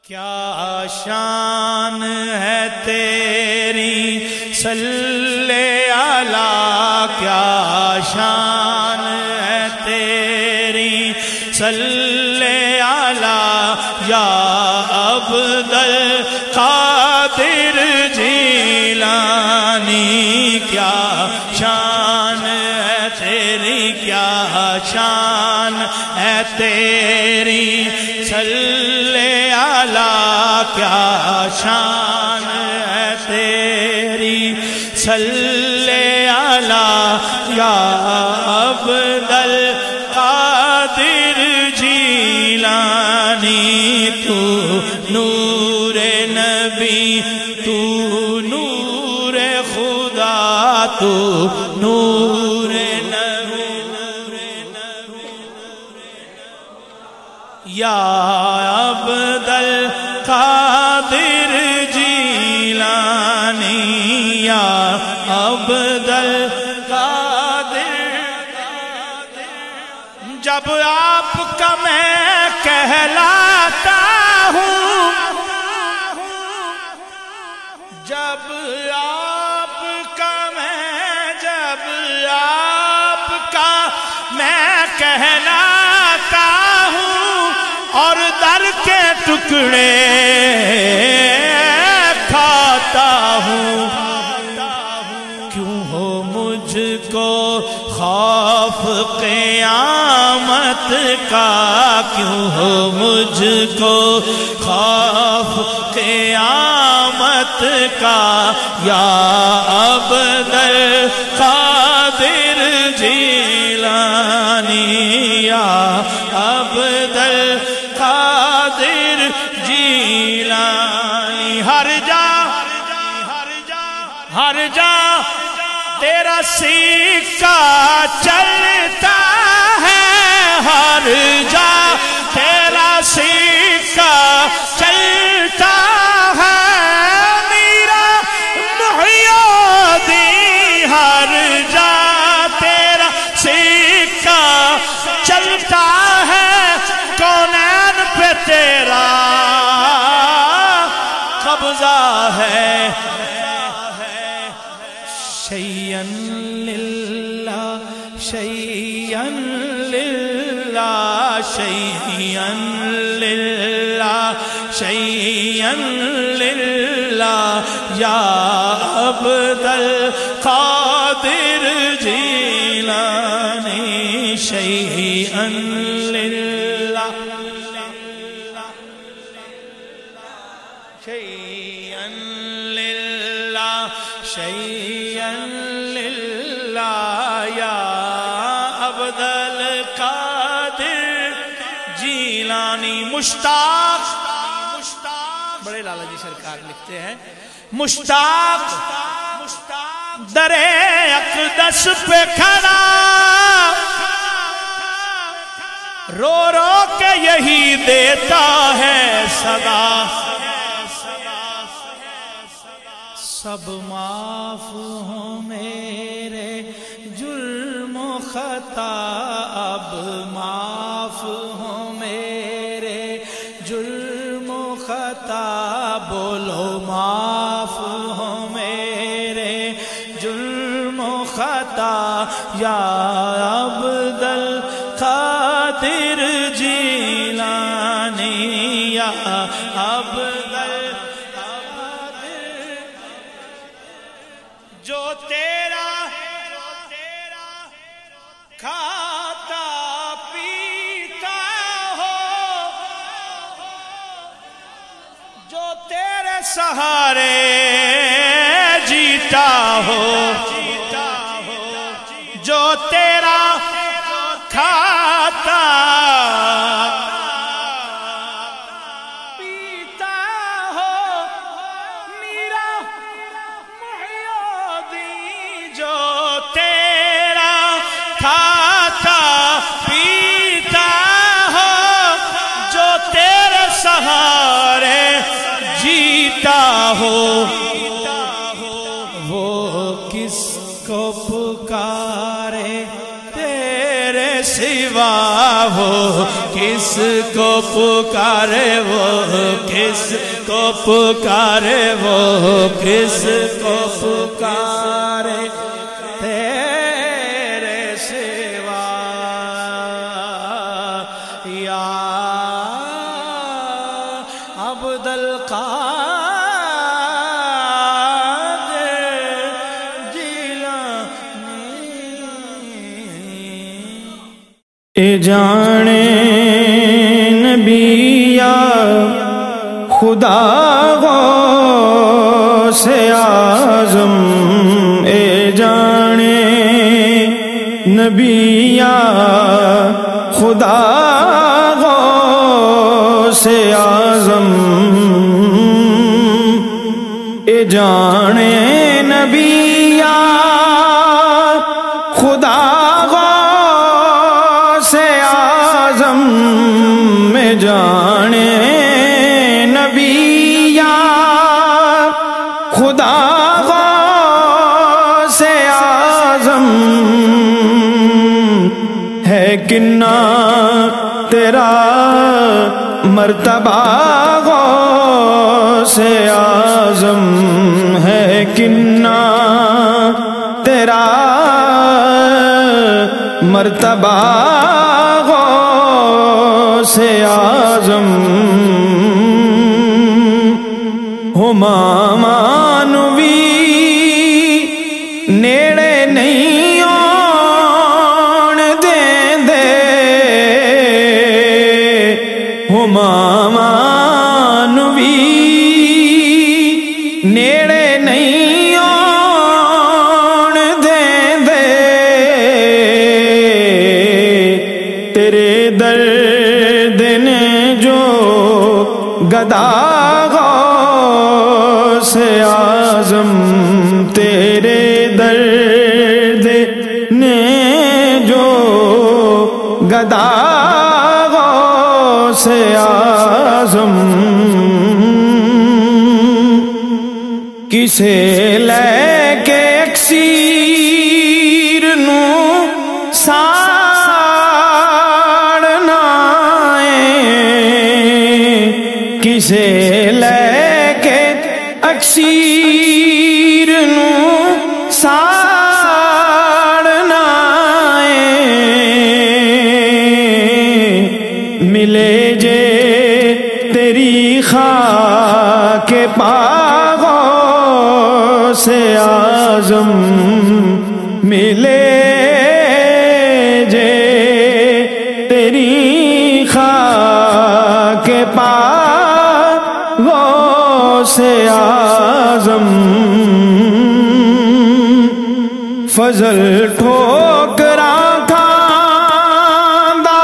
کیا شان ہے تیری صلی علی، کیا شان ہے تیری صلی علی یا عبد القادر جیلانی، کیا شان ہے تیری، کیا شان ہے تیری صلی علی، کیا شان ہے تیری صلی علی یا عبد القادر جیلانی، تو نور نبی، تو نور خدا، تو نور نبی یا عبد القادر جیلانی، یا عبد القادر۔ جب آپ کا میں کہلاتا ہوں، جب آپ کا میں کہلاتا ہوں اور در کے ٹکڑے کھاتا ہوں، کیوں ہو مجھ کو خوف قیامت کا، کیوں ہو مجھ کو خوف قیامت کا یا عبد القادر جیلانی، یا عبد القادر جیلانی۔ ہر جا تیرا سکہ چلتا ہے، ہر جا تیرا سکہ چلتا ہے، میرا محی الدین ہر جا تیرا سکہ چلتا ہے، کونین پہ تیرا قبضہ ہے۔ شیئن للہ، شیئن للہ، شیئن للہ، شیئن للہ یا عبد القادر جیلانی، شیئن للہ، شیئن للہ، شیئن للہ یا عبد القادر جیلانی۔ مشتاق، بڑے لالا جی سرکار لکھتے ہیں، مشتاق در اقدس پہ کھڑا، رو رو کے یہی دیتا ہے صدا، سب معاف ہوں میرے جرم و خطا، اب معاف ہوں میرے جرم و خطا، بولو معاف ہوں میرے جرم و خطا یا عبد القادر جیلانی، یا عبد جو تیرا کھاتا پیتا ہو، جو تیرے سہارے جیتا ہو، جو تیرا کھاتا کھاتا پیتا ہو، جو تیرے سہارے جیتا ہو، وہ کس کو پکارے تیرے سوا وہ کس کو پکارے وہ کس کو پکارے وہ کس کو پکارے تیرے سوا یا عبد القادر جیلانی اے جانے نبی یا خدا غوث اعظم اے جانے نبی یا خدا غوث اعظم اے جانے نبی یا خدا غوث اعظم میں جانے نبی یا خدا غوث اعظم ہے کنا تیرا مرتبہ غوث اعظم ہے کنا تیرا مرتبہ غوث اعظم ہو مامانوی نیڑے نہیں آن دیں دے ہو مامانوی نیڑے نہیں آن دیں دے تیرے درد نے جو گدا غوث اعظم تیرے درد نے جو گدا غوث اعظم کسے لے کے اکسیر نو ساڑنا کسے لے کے اکسیر نو ساڑنا ملے جے تیری خاک پا غوث اعظم ملے جے تیری خاک پا غوث اعظم فضل ٹھوکراں کھاندا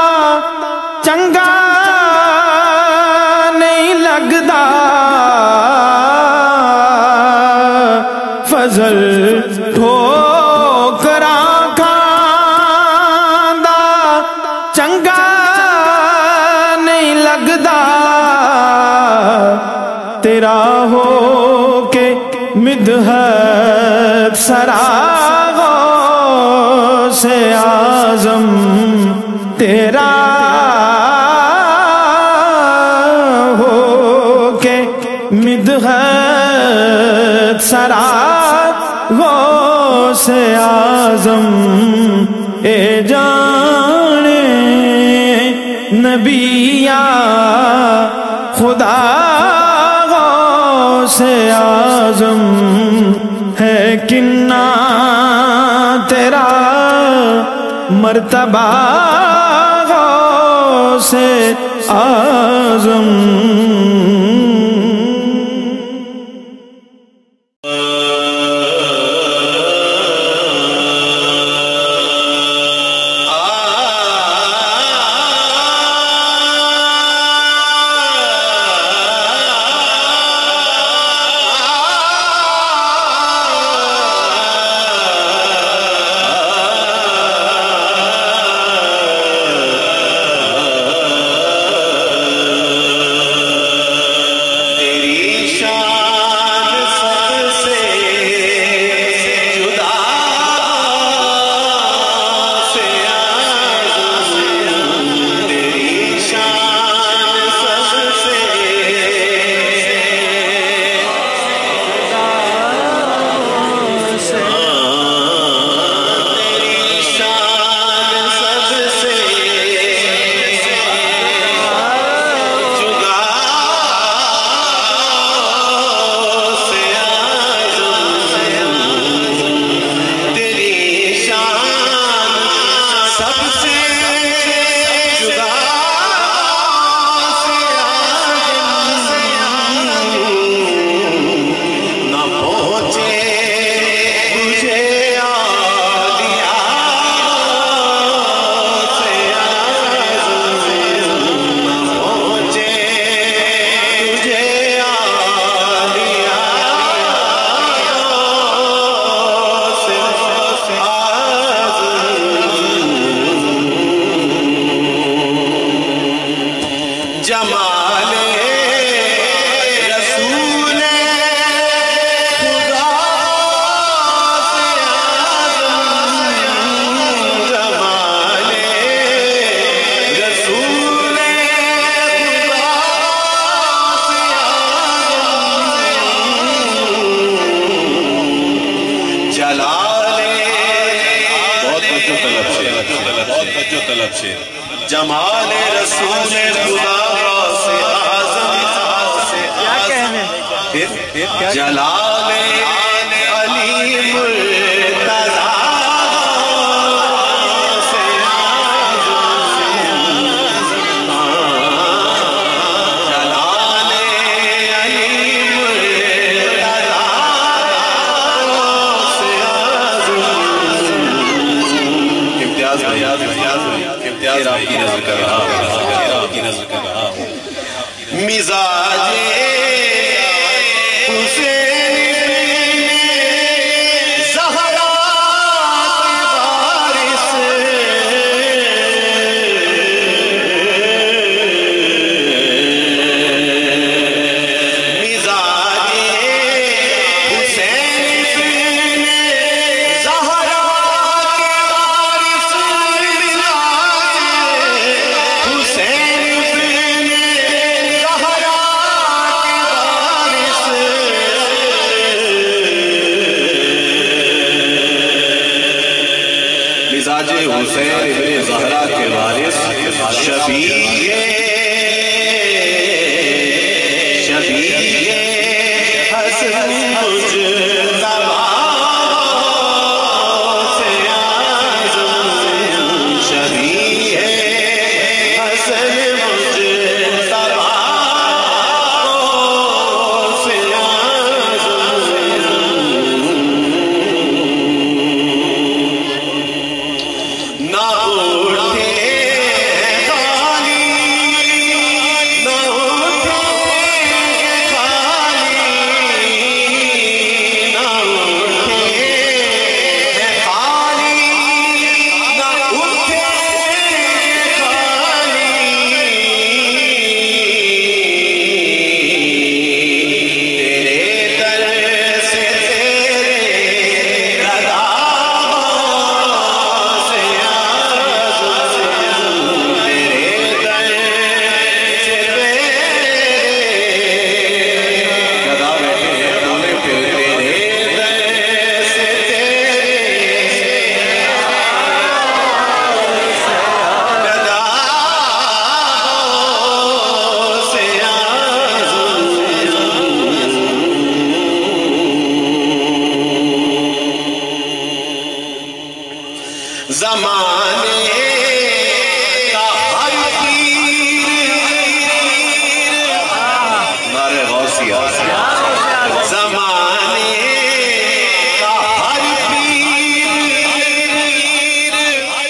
چنگا نہیں لگدا فضل ٹھوکراں کھاندا چنگا نہیں لگدا تیرا ہو کے مدحت سرا غوث اعظم تیرا ہو کے مدحت سرا غوث اعظم اے جانے نبی یا خدا غوث اعظم ہے کنا تیرا مرتبہ غوث اعظم طلب شیر جمال رسول خدا سے اعظم جلال علی مرتضی سے جلال علی مرتضی سے امتیاز آپ کی نظر کر رہا ہوں مزاج حسین ابن زہرا کے وارث شفیع حسن مجتبی سے اعظم شفیع حسن مجتبی سے زمانے کا ہر پیر نعرہ غوثیہ زمانے کا ہر پیر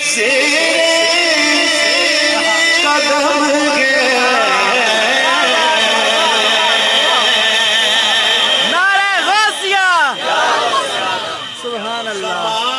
زیر قدم گیا نعرہ غوثیہ سبحان اللہ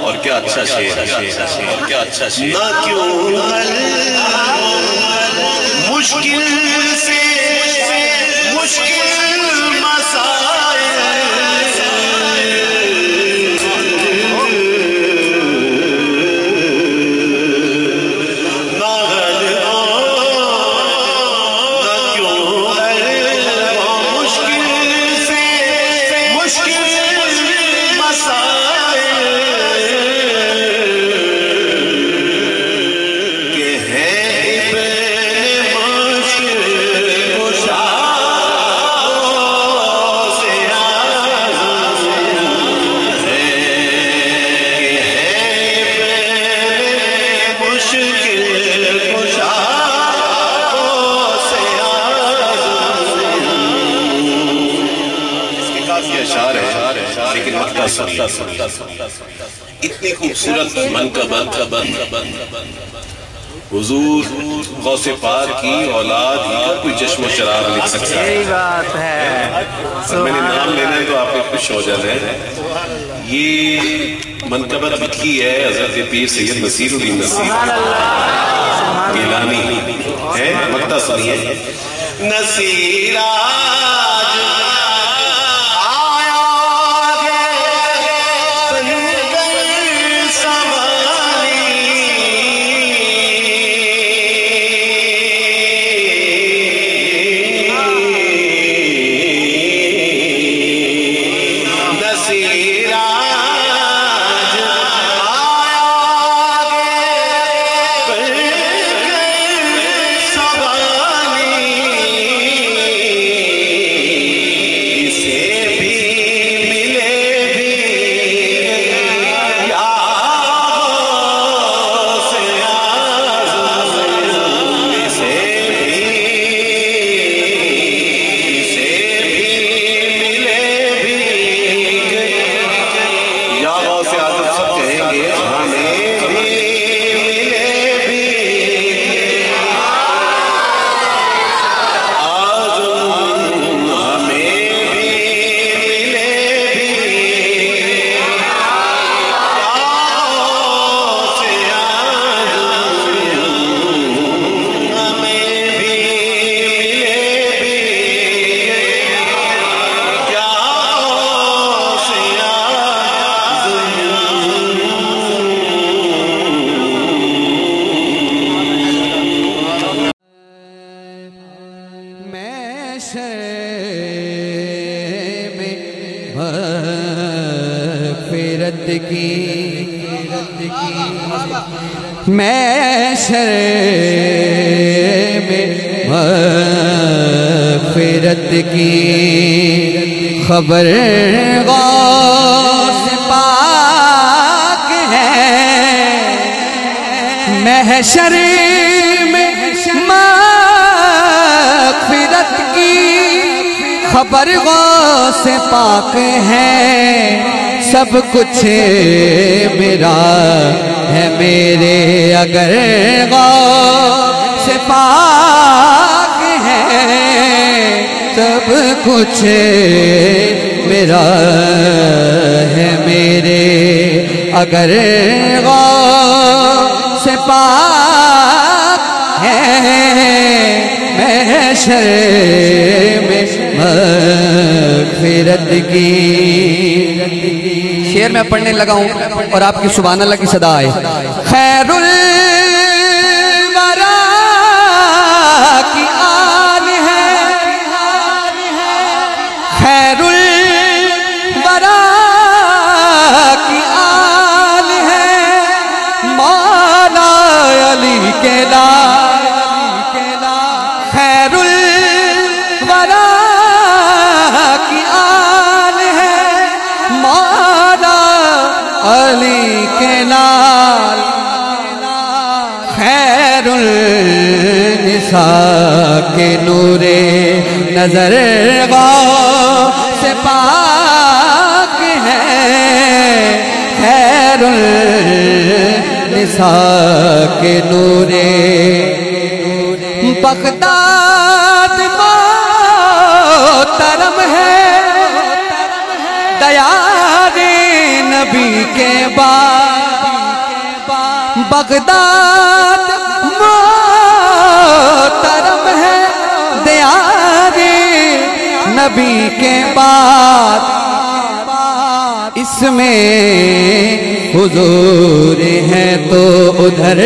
اور کیا اچھا شعر کیا اچھا شعر نہ کیوں مشکل سے مشکل مسائل مسائل اتنی خوبصورت منقبت حضور غوث پاک کی اولاد ہی کا کوئی چشم و چراغ لکھ سکتا ہے. یہی بات ہے. میں نے نام لینا ہے تو آپ کو خوش ہو جانا ہے. یہ منقبت لکھی ہے حضرت پیر سید نصیر الدین نصیر گیلانی ہے. مقطع سنیے. نصیر آج آیا ہے بن گئی سواری نصیر آج آیا ہے بن گئی سواری اسے بھی ملے بھی یا غوث اعظم اسے بھی ملے بھی یا غوث اعظم سب کہیں گے ہمیں بھی ملے بھی آزم ہمیں بھی ملے بھی غوث اعظم ہمیں بھی ملے بھی یا غوث محشر میں مغفرت کی محشر میں مغفرت کی خبر غوث پاک ہے. محشر میں مغفرت کی خبر غوث پاک ہے. سب کچھ میرا ہے میرے اگر غوث پاک ہے. سب کچھ میرا ہے میرے اگر غوث پاک ہے. محشر میں مغفرت کی. شعر میں پڑھنے لگا ہوں اور آپ کی سبحان اللہ کی صدا آئے. خیر الورا کی آل ہے خیر الورا کی آل ہے مولا علی کے لال. خیر الورا کی آل ہے مولا علی کے لال. خیر النساء کے نور نظر غوث پاک ہے. خیر النساء کے نور بغداد محترم ہے دیار نبی کے بعد. بغداد محترم ہے دیار نبی کے بعد. اس میں حضور ہے تو ادھر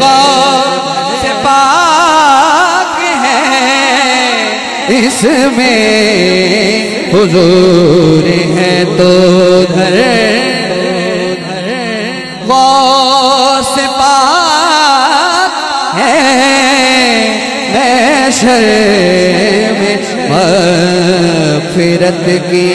غوث پاک ہے. اس میں حضور ہے تو ادھر غوث پاک ہے. محشر میں مغفرت کی